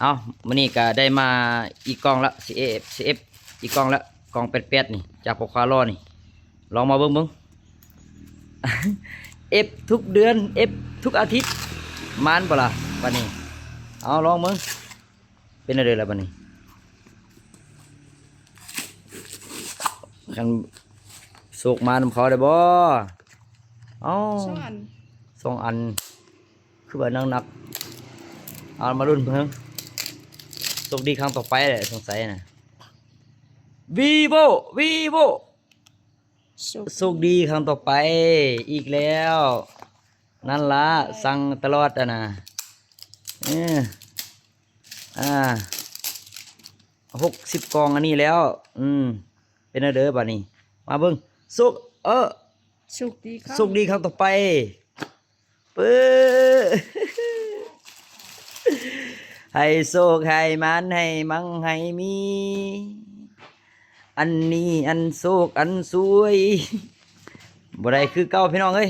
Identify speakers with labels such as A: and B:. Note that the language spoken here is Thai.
A: เอามื้อนี้ก็ได้มาอีกกล่องละ CF อีกกล่องละกล่องเป็ดนี่จากพ่อค้ารอนี่ลองมาเบิ่ง F ทุกเดือน F ทุกอาทิตย์มานบ่ล่ะบัดนี้เอาลองเบิ่งเป็นอะไรล่ะบัดนี้คันโศกมานำเขาได้บ่เอ้า
B: ช่องอัน
A: 2 อันคือว่าหนักๆเอามาลุ้นเบิ่งโชคดีครั้งต่อไปแหละสงสัยน่ะ Vivo โชคดีครั้งต่อไปอีกแล้ว นั่นละสั่งตลอดอ่ะนะเอออ่า60 กล่องอันนี้แล้ว เป็นอะไรเด้อบัดนี้ มาเบิ่งสุก
B: สุกดีครับ
A: สุกดีครั้งต่อไปเปื้อ ให้โชคให้มันให้มั่งให้มี อันนี้อันโชคอันสวย บ่ได้คือเก่าพี่น้องเอ้ย